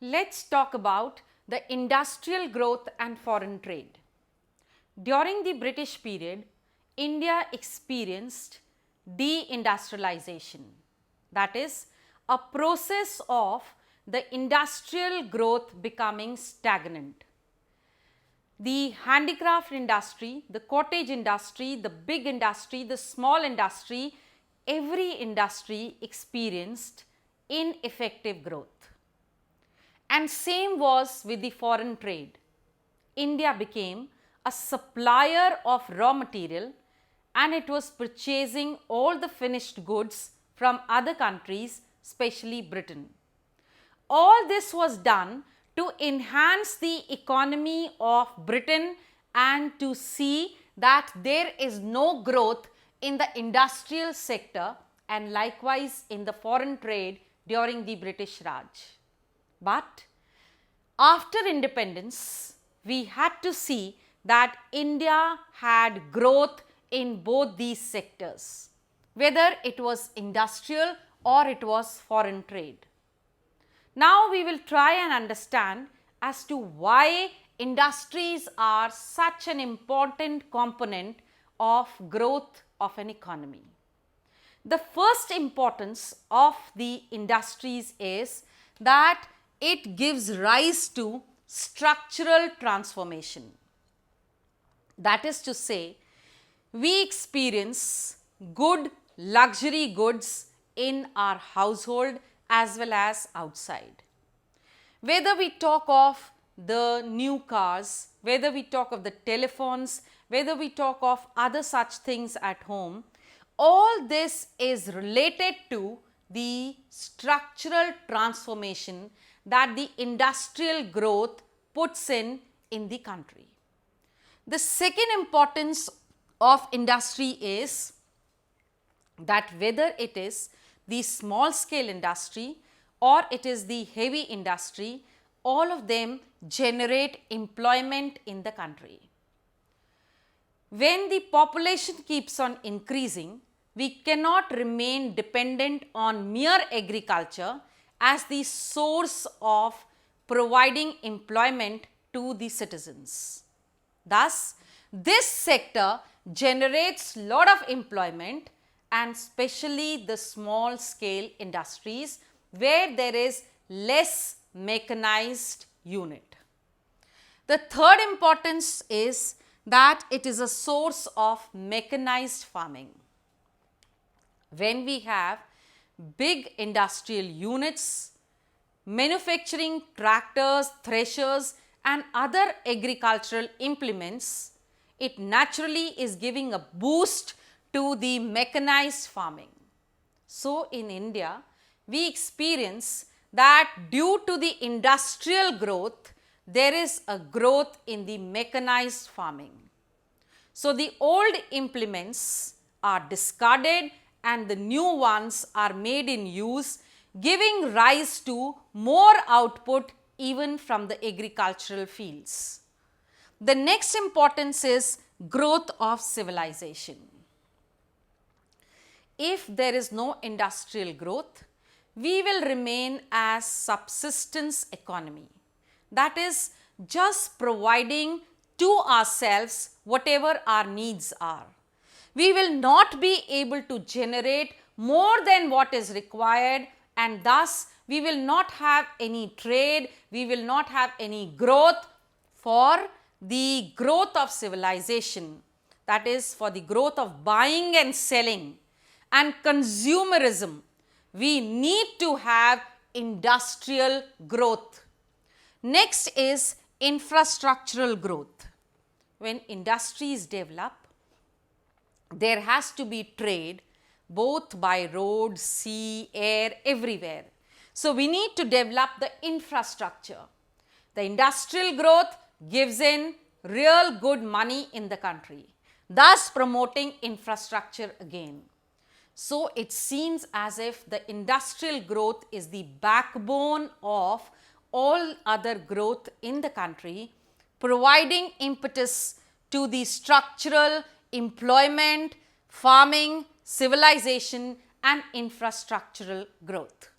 Let's talk about the industrial growth and foreign trade. During the British period, India experienced deindustrialization, that is, a process of the industrial growth becoming stagnant. The handicraft industry, the cottage industry, the big industry, the small industry, every industry experienced ineffective growth. And same was with the foreign trade. India became a supplier of raw material and it was purchasing all the finished goods from other countries, especially Britain. All this was done to enhance the economy of Britain and to see that there is no growth in the industrial sector and likewise in the foreign trade during the British Raj. But after independence, we had to see that India had growth in both these sectors, whether it was industrial or it was foreign trade. Now we will try and understand as to why industries are such an important component of growth of an economy. The first importance of the industries is that it gives rise to structural transformation. That is to say, we experience good luxury goods in our household as well as outside. Whether we talk of the new cars, whether we talk of the telephones, whether we talk of other such things at home, all this is related to the structural transformation that the industrial growth puts in the country. The second importance of industry is that whether it is the small scale industry or it is the heavy industry, all of them generate employment in the country. When the population keeps on increasing, we cannot remain dependent on mere agriculture as the source of providing employment to the citizens. Thus, this sector generates lot of employment and especially the small scale industries where there is less mechanized unit. The third importance is that it is a source of mechanized farming. When we have big industrial units, manufacturing tractors, threshers and other agricultural implements, it naturally is giving a boost to the mechanized farming. So, in India, we experience that due to the industrial growth, there is a growth in the mechanized farming. So, the old implements are discarded and the new ones are made in use, giving rise to more output even from the agricultural fields. The next importance is growth of civilization. If there is no industrial growth, we will remain as subsistence economy. That is just providing to ourselves whatever our needs are. We will not be able to generate more than what is required and thus we will not have any trade, we will not have any growth. For the growth of civilization, that is for the growth of buying and selling and consumerism, we need to have industrial growth. Next is infrastructural growth. When industries develop, there has to be trade both by road, sea, air, everywhere. So, we need to develop the infrastructure. The industrial growth gives in real good money in the country, thus promoting infrastructure again. So, it seems as if the industrial growth is the backbone of all other growth in the country, providing impetus to the structural employment, farming, civilization and infrastructural growth.